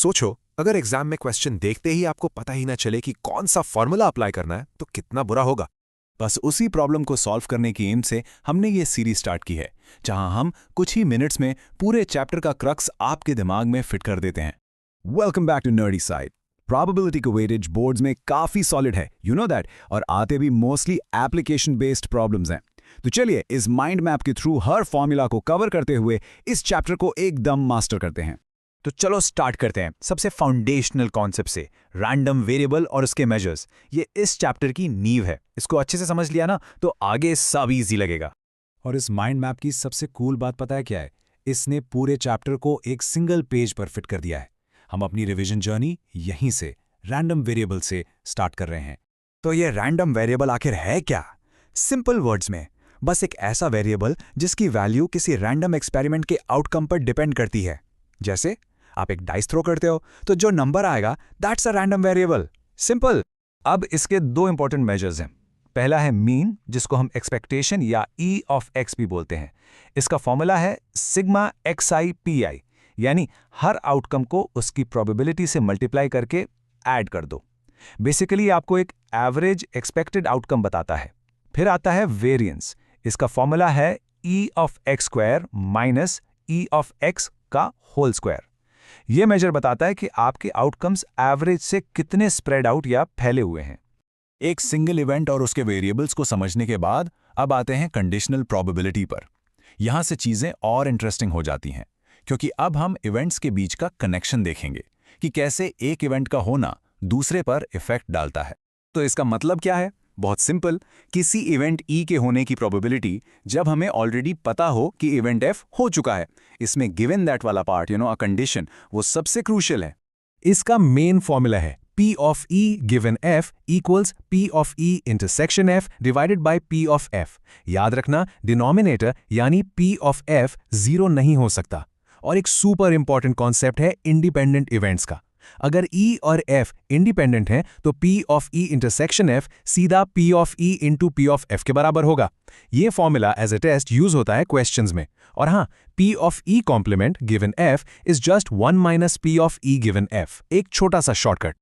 सोचो, अगर एग्जाम में क्वेश्चन देखते ही आपको पता ही ना चले कि कौन सा फॉर्मूला अप्लाई करना है तो कितना बुरा होगा। बस उसी प्रॉब्लम को सॉल्व करने की एम से हमने ये सीरीज स्टार्ट की है, जहां हम कुछ ही मिनट्स में पूरे चैप्टर का क्रक्स आपके दिमाग में फिट कर देते हैं। Welcome back to nerdy side. Probability का वेटेज बोर्ड्स में काफी सॉलिड है, यू नो दैट, और आते भी मोस्टली एप्लीकेशन बेस्ड प्रॉब्लम्स हैं। तो चलिए इस माइंड मैप के थ्रू हर फॉर्मूला को कवर करते हुए इस चैप्टर को एकदम मास्टर करते हैं। तो चलो स्टार्ट करते हैं सबसे फाउंडेशनल कॉन्सेप्ट से, रैंडम वेरिएबल और उसके मेजर्स। ये इस चैप्टर की नींव है। इसको अच्छे से समझ लिया ना तो आगे सब इजी लगेगा। और इस माइंड मैप की सबसे कूल बात पता है क्या है? इसने पूरे चैप्टर को एक सिंगल पेज पर फिट कर दिया है। हम अपनी रिवीजन जर्नी यहीं से रैंडम वेरिएबल से स्टार्ट कर रहे हैं। तो ये रैंडम वेरिएबल आखिर है क्या? सिंपल वर्ड्स में, बस एक ऐसा वेरिएबल जिसकी वैल्यू किसी रैंडम एक्सपेरिमेंट के आउटकम पर डिपेंड करती है। जैसे आप एक डाइस थ्रो करते हो तो जो नंबर आएगा that's a random variable. Simple. अब इसके दो इंपॉर्टेंट मेजर्स हैं। पहला है मीन, जिसको हम एक्सपेक्टेशन या ई ऑफ एक्स भी बोलते हैं। इसका फॉर्मूला है सिग्मा xi pi, यानी हर आउटकम को उसकी प्रोबेबिलिटी से मल्टीप्लाई करके ऐड कर दो। बेसिकली आपको एक एवरेज एक्सपेक्टेड आउटकम बताता है। फिर आता है वेरिएंस। इसका फॉर्मूला है ई of x square minus E of x का होल स्क्वायर। यह मेजर बताता है कि आपके आउटकम्स एवरेज से कितने स्प्रेड आउट या फैले हुए हैं। एक सिंगल इवेंट और उसके वेरिएबल्स को समझने के बाद अब आते हैं कंडीशनल प्रोबेबिलिटी पर। यहां से चीजें और इंटरेस्टिंग हो जाती हैं, क्योंकि अब हम इवेंट्स के बीच का कनेक्शन देखेंगे कि कैसे एक इवेंट का होना दूसरे पर इफेक्ट डालता है। तो इसका मतलब क्या है? बहुत सिंपल, किसी इवेंट ई के होने की प्रोबेबिलिटी जब हमें ऑलरेडी पता हो कि इवेंट एफ हो चुका है, इसमें गिवन दैट वाला पार्ट, अ कंडीशन, वो सबसे क्रूशियल है। इसका मेन फॉर्मूला है P of E given F equals P of E intersection F divided by P of F। याद रखना, डिनोमिनेटर यानी P of F 0 नहीं हो सकता। और एक सुपर इंपॉर्टेंट कॉन्सेप्ट है इंडिपेंडेंट इवेंट्स का। अगर E और F इंडिपेंडेंट हैं तो P of E intersection F सीधा P of E into P of F के बराबर होगा। ये formula as a test use होता है क्वेश्चंस में। और हाँ, P of E complement given F is just 1 minus P of E given F, एक छोटा सा शॉर्टकट।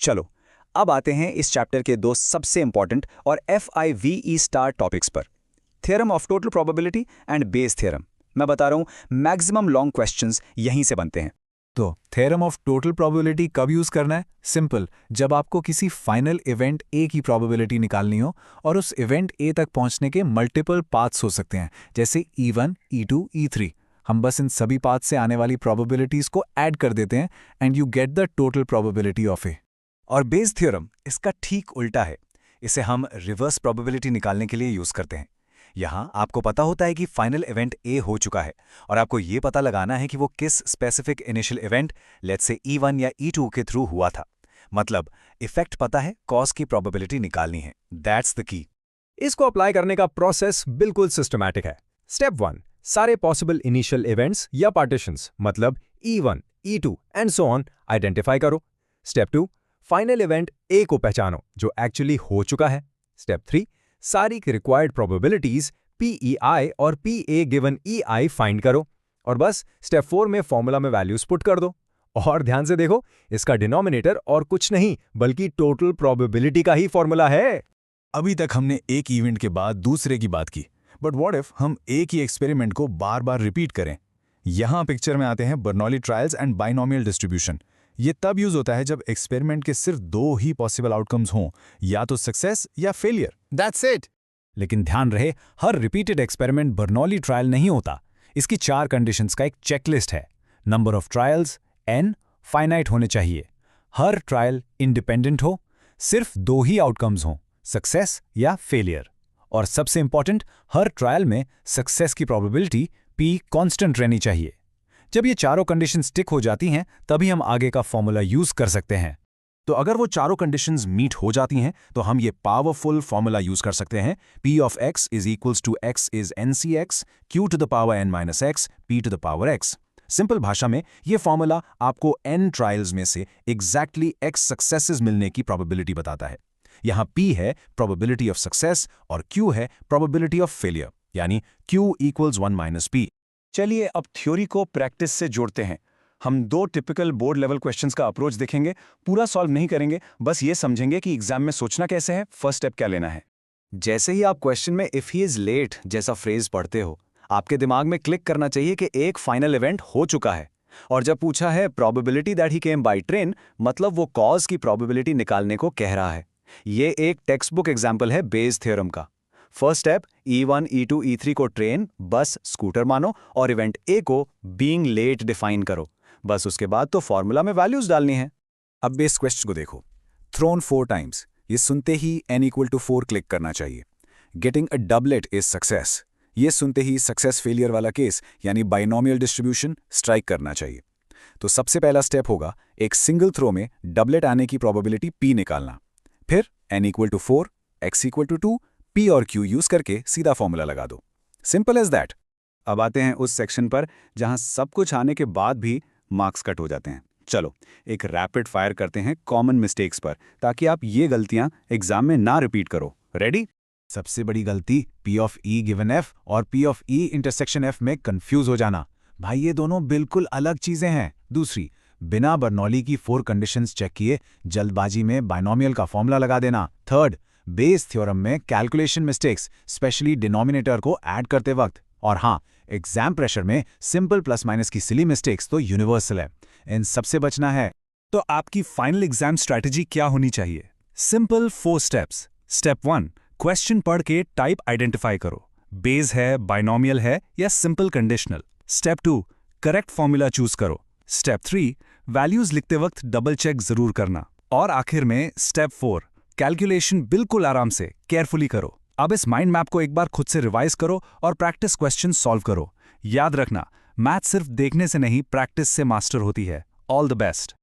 चलो अब आते हैं इस चैप्टर के दो सबसे इंपॉर्टेंट और FIVE स्टार टॉपिक्स पर, theorem of total probability and Bayes theorem. मैं बता रहा हूं, मैक्सिमम लॉन्ग क्वेश्चंस यहीं से बनते हैं। तो थ्योरम ऑफ टोटल प्रोबेबिलिटी कब यूज करना है? सिंपल, जब आपको किसी फाइनल इवेंट ए की प्रोबेबिलिटी निकालनी हो और उस इवेंट ए तक पहुंचने के मल्टीपल पाथ्स हो सकते हैं, जैसे E1, E2, E3। हम बस इन सभी पाथ से आने वाली प्रोबेबिलिटीज को ऐड कर देते हैं and you get the total probability of A. और बेस थ्योरम इसका ठीक उल्टा है। इसे हम रिवर्स प्रोबेबिलिटी निकालने के लिए यूज करते हैं। यहां आपको पता होता है कि फाइनल इवेंट ए हो चुका है और आपको यह पता लगाना है कि वो किस specific initial event, let's say E1 या E2 के थ्रू हुआ था। मतलब इफेक्ट पता है, कॉज की प्रोबेबिलिटी निकालनी है। That's the key. इसको अप्लाई करने का प्रोसेस बिल्कुल सिस्टमैटिक है। स्टेप 1, सारे पॉसिबल इनिशियल इवेंट्स या पार्टीशंस मतलब E1, E2 and so on identify करो। स्टेप 2, फाइनल इवेंट ए को पहचानो जो एक्चुअली हो चुका है। स्टेप 3, सारी की रिक्वायर्ड प्रोबेबिलिटीज PEI और PA गिवन EI फाइंड करो। और बस स्टेप 4 में फॉर्मूला में वैल्यूज पुट कर दो। और ध्यान से देखो, इसका डिनोमिनेटर और कुछ नहीं बल्कि टोटल प्रोबेबिलिटी का ही फॉर्मूला है। अभी तक हमने एक इवेंट के बाद दूसरे की बात की, बट व्हाट इफ हम एक ही एक्सपेरिमेंट को बार बार रिपीट करें? यहां पिक्चर में आते हैं Bernoulli trials and binomial distribution. ये तब यूज होता है जब एक्सपेरिमेंट के सिर्फ दो ही पॉसिबल आउटकम्स हों, या तो सक्सेस या फेलियर। That's it. लेकिन ध्यान रहे, हर रिपीटेड एक्सपेरिमेंट बर्नौली ट्रायल नहीं होता। इसकी 4 कंडीशंस का एक चेकलिस्ट है। Number of trials n finite होने चाहिए, हर ट्रायल इंडिपेंडेंट हो, सिर्फ 2 ही आउटकम्स हों, सक्सेस या फेलियर, और सबसे इंपॉर्टेंट, हर ट्रायल में सक्सेस की प्रोबेबिलिटी P कांस्टेंट रहनी चाहिए। जब ये चारों कंडीशंस टिक हो जाती हैं तभी हम आगे का फॉर्मूला यूज कर सकते हैं। तो अगर वो चारों कंडीशंस मीट हो जाती हैं तो हम ये पावरफुल फॉर्मूला यूज कर सकते हैं, P of x is equals to x is NCx, q to the power n minus x, p to the power x। Simple भाषा में ये फॉर्मूला आपको n ट्रायल्स में से एग्जैक्टली x सक्सेसेस मिलने की प्रोबेबिलिटी बताता है। यहाँ P है प्रोबेबिलिटी ऑफ सक्सेस और Q है प्रोबेबिलिटी ऑफ फेलियर, यानी Q equals 1 minus P। चलिए अब थ्योरी को प्रैक्टिस से जोड़ते हैं। हम 2 टिपिकल बोर्ड लेवल क्वेश्चंस का अप्रोच देखेंगे, पूरा सॉल्व नहीं करेंगे, बस ये समझेंगे कि एग्जाम में सोचना कैसे है, फर्स्ट स्टेप क्या लेना है। जैसे ही आप क्वेश्चन में इफ ही इज लेट जैसा फ्रेज पढ़ते हो, आपके दिमाग में क्लिक करना चाहिए कि एक फाइनल इवेंट हो चुका है। और जब पूछा है probability that he came by train, मतलब वो कॉज की प्रोबेबिलिटी निकालने को कह रहा है। ये एक टेक्स्ट बुक एग्जाम्पल है बेज थ्योरम का। First step E1, E2, E3 को ट्रेन, बस, स्कूटर मानो और इवेंट ए को बीइंग लेट डिफाइन करो। बस उसके बाद तो फॉर्मूला में वैल्यूज डालनी है। अब बेस क्वेश्चन को देखो। थ्रोन 4 टाइम्स, ये सुनते ही n = 4 क्लिक करना चाहिए। Getting a doublet is success, ये सुनते ही सक्सेस फेलियर वाला केस यानी बाइनोमियल डिस्ट्रीब्यूशन स्ट्राइक करना चाहिए। तो सबसे पहला स्टेप होगा एक सिंगल थ्रो में डबलेट आने की प्रोबेबिलिटी p निकालना। फिर n = 4, x = 2, p और q यूज करके सीधा फॉर्मूला लगा दो। Simple as that. अब आते हैं उस सेक्शन पर जहां सब कुछ आने के बाद भी मार्क्स कट हो जाते हैं। चलो एक रैपिड फायर करते हैं कॉमन मिस्टेक्स पर, ताकि आप ये गलतियां एग्जाम में ना रिपीट करो। रेडी? सबसे बड़ी गलती P of E given F और P of E intersection F में कंफ्यूज हो जाना। भाई ये दोनों बिल्कुल अलग चीजें हैं। दूसरी, बिना बर्नौली की 4 कंडीशंस चेक किए जल्दबाजी में बाइनोमियल का फॉर्मूला लगा देना। थर्ड, बेस थ्योरम में कैलकुलेशन मिस्टेक्स, स्पेशली डिनोमिनेटर को ऐड करते वक्त। और हाँ, एग्जाम प्रेशर में सिंपल प्लस माइनस की सिली मिस्टेक्स तो यूनिवर्सल है, इन सबसे बचना है। तो आपकी फाइनल एग्जाम स्ट्रैटेजी क्या होनी चाहिए? Simple 4 steps. स्टेप 1, क्वेश्चन पढ़ के टाइप आइडेंटिफाई करो, बेस है, बाइनोमियल है या simple conditional. Step 2, correct formula choose करो। स्टेप 3, वैल्यूज लिखते वक्त डबल चेक जरूर करना। और आखिर में स्टेप 4, कैलकुलेशन बिल्कुल आराम से केयरफुली करो। अब इस माइंड मैप को एक बार खुद से रिवाइज करो और प्रैक्टिस क्वेश्चन सॉल्व करो। याद रखना, मैथ सिर्फ देखने से नहीं, प्रैक्टिस से मास्टर होती है। All the best.